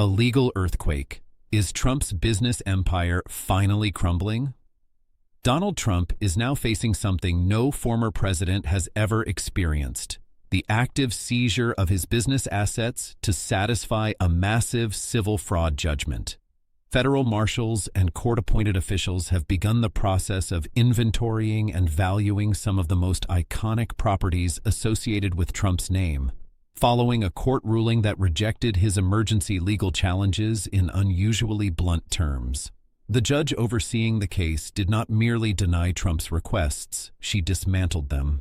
A legal earthquake. Is Trump's business empire finally crumbling? Donald Trump is now facing something no former president has ever experienced: the active seizure of his business assets to satisfy a massive civil fraud judgment. Federal marshals and court-appointed officials have begun the process of inventorying and valuing some of the most iconic properties associated with Trump's name, following a court ruling that rejected his emergency legal challenges in unusually blunt terms. The judge overseeing the case did not merely deny Trump's requests, she dismantled them.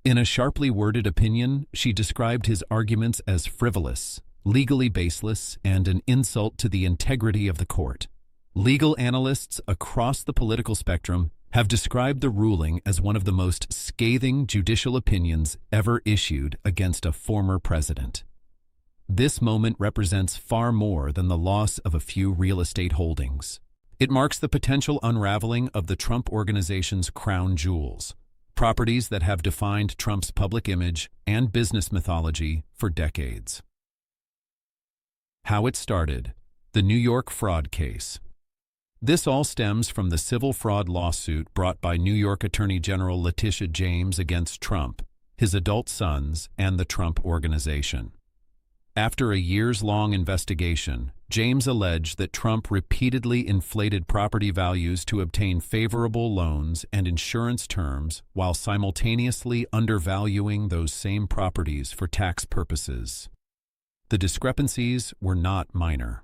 In a sharply worded opinion, she described his arguments as frivolous, legally baseless, and an insult to the integrity of the court. Legal analysts across the political spectrum have described the ruling as one of the most scathing judicial opinions ever issued against a former president. This moment represents far more than the loss of a few real estate holdings. It marks the potential unraveling of the Trump Organization's crown jewels, properties that have defined Trump's public image and business mythology for decades. How it started: the New York fraud case. This all stems from the civil fraud lawsuit brought by New York Attorney General Letitia James against Trump, his adult sons, and the Trump Organization. After a years-long investigation, James alleged that Trump repeatedly inflated property values to obtain favorable loans and insurance terms while simultaneously undervaluing those same properties for tax purposes. The discrepancies were not minor.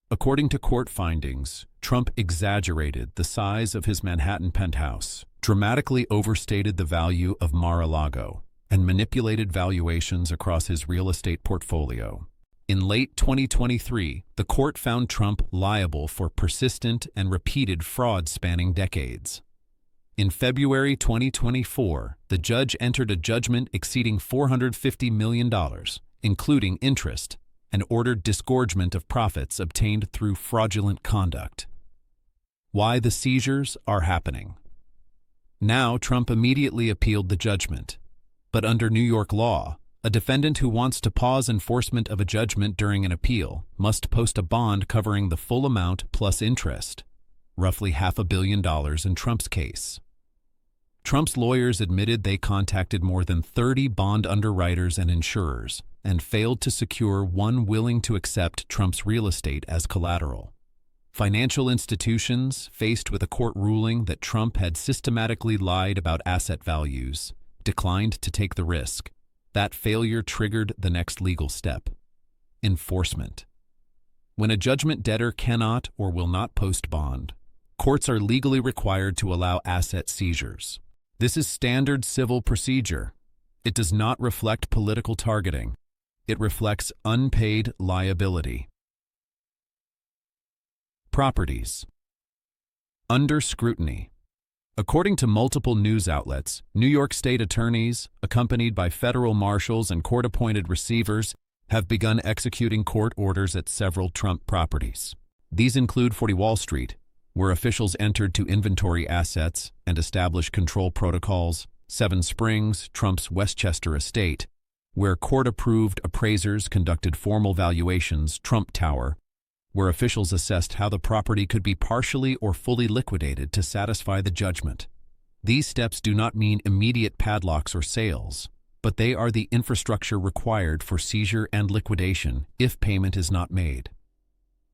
According to court findings, Trump exaggerated the size of his Manhattan penthouse, dramatically overstated the value of Mar-a-Lago, and manipulated valuations across his real estate portfolio. In late 2023, the court found Trump liable for persistent and repeated fraud spanning decades. In February 2024, the judge entered a judgment exceeding $450 million, including interest, and ordered disgorgement of profits obtained through fraudulent conduct. Why the seizures are happening. Now, Trump immediately appealed the judgment. But under New York law, a defendant who wants to pause enforcement of a judgment during an appeal must post a bond covering the full amount plus interest, roughly $500 million in Trump's case. Trump's lawyers admitted they contacted more than 30 bond underwriters and insurers and failed to secure one willing to accept Trump's real estate as collateral. Financial institutions, faced with a court ruling that Trump had systematically lied about asset values, declined to take the risk. That failure triggered the next legal step: enforcement. When a judgment debtor cannot or will not post bond, courts are legally required to allow asset seizures. This is standard civil procedure. It does not reflect political targeting. It reflects unpaid liability. Properties. Under scrutiny. According to multiple news outlets, New York State attorneys, accompanied by federal marshals and court-appointed receivers, have begun executing court orders at several Trump properties. These include 40 Wall Street, where officials entered to inventory assets and establish control protocols; 7 Springs, Trump's Westchester estate, where court-approved appraisers conducted formal valuations; Trump Tower, where officials assessed how the property could be partially or fully liquidated to satisfy the judgment. These steps do not mean immediate padlocks or sales, but they are the infrastructure required for seizure and liquidation if payment is not made.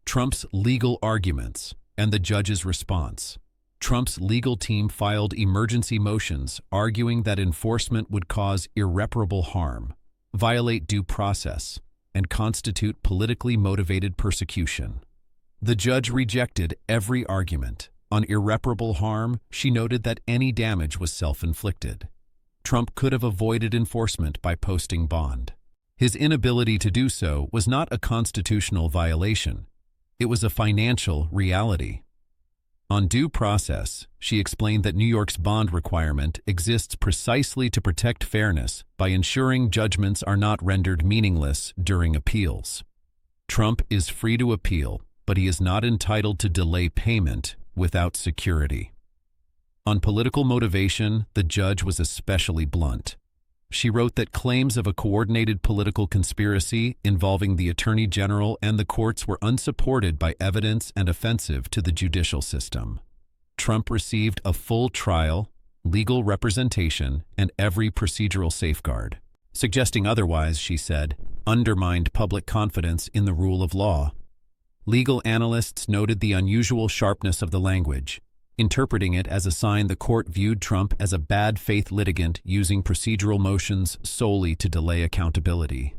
Trump's legal arguments and the judge's response. Trump's legal team filed emergency motions arguing that enforcement would cause irreparable harm, violate due process, and constitute politically motivated persecution. The judge rejected every argument. On irreparable harm, she noted that any damage was self-inflicted. Trump could have avoided enforcement by posting bond. His inability to do so was not a constitutional violation. It was a financial reality. On due process, she explained that New York's bond requirement exists precisely to protect fairness by ensuring judgments are not rendered meaningless during appeals. Trump is free to appeal, but he is not entitled to delay payment without security. On political motivation, the judge was especially blunt. She wrote that claims of a coordinated political conspiracy involving the Attorney General and the courts were unsupported by evidence and offensive to the judicial system. Trump received a full trial, legal representation, and every procedural safeguard. Suggesting otherwise, she said, undermined public confidence in the rule of law. Legal analysts noted the unusual sharpness of the language, interpreting it as a sign the court viewed Trump as a bad faith litigant using procedural motions solely to delay accountability.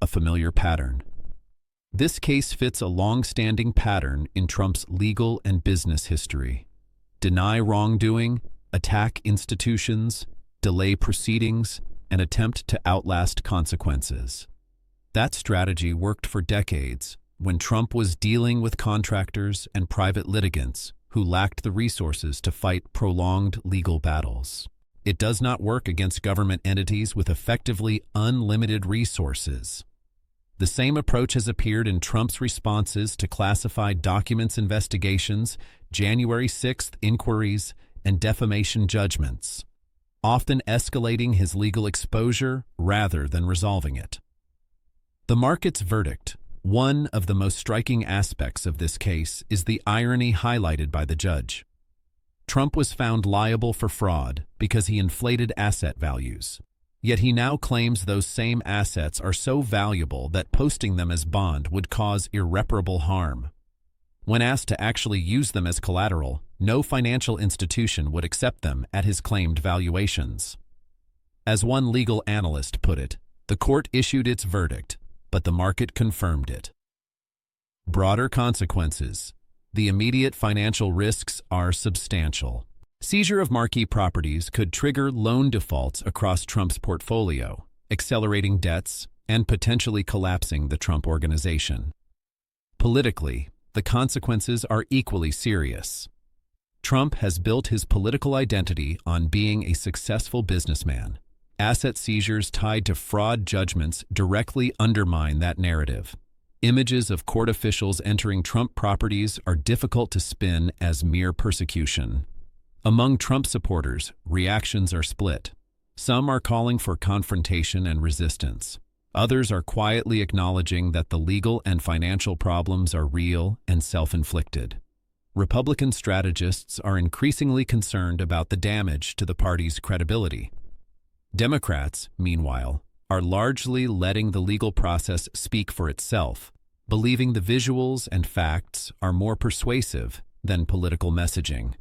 A familiar pattern. This case fits a long-standing pattern in Trump's legal and business history. Deny wrongdoing, attack institutions, delay proceedings, and attempt to outlast consequences. That strategy worked for decades when Trump was dealing with contractors and private litigants who lacked the resources to fight prolonged legal battles. It does not work against government entities with effectively unlimited resources. The same approach has appeared in Trump's responses to classified documents investigations, January 6th inquiries, and defamation judgments, often escalating his legal exposure rather than resolving it. The market's verdict. One of the most striking aspects of this case is the irony highlighted by the judge. Trump was found liable for fraud because he inflated asset values. Yet he now claims those same assets are so valuable that posting them as bond would cause irreparable harm. When asked to actually use them as collateral, no financial institution would accept them at his claimed valuations. As one legal analyst put it, the court issued its verdict, but the market confirmed it. Broader consequences. The immediate financial risks are substantial. Seizure of marquee properties could trigger loan defaults across Trump's portfolio, accelerating debts and potentially collapsing the Trump organization. Politically, the consequences are equally serious. Trump has built his political identity on being a successful businessman. Asset seizures tied to fraud judgments directly undermine that narrative. Images of court officials entering Trump properties are difficult to spin as mere persecution. Among Trump supporters, reactions are split. Some are calling for confrontation and resistance. Others are quietly acknowledging that the legal and financial problems are real and self-inflicted. Republican strategists are increasingly concerned about the damage to the party's credibility. Democrats, meanwhile, are largely letting the legal process speak for itself, believing the visuals and facts are more persuasive than political messaging.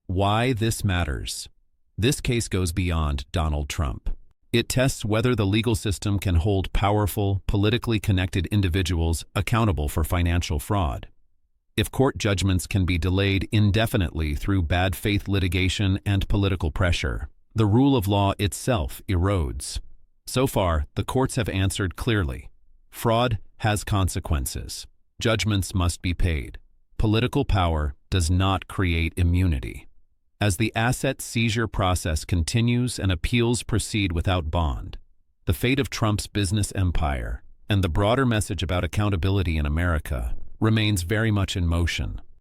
Why this matters. This case goes beyond Donald Trump. It tests whether the legal system can hold powerful, politically connected individuals accountable for financial fraud. If court judgments can be delayed indefinitely through bad faith litigation and political pressure, the rule of law itself erodes. So far, the courts have answered clearly. Fraud has consequences. Judgments must be paid. Political power does not create immunity. As the asset seizure process continues and appeals proceed without bond, the fate of Trump's business empire and the broader message about accountability in America remains very much in motion.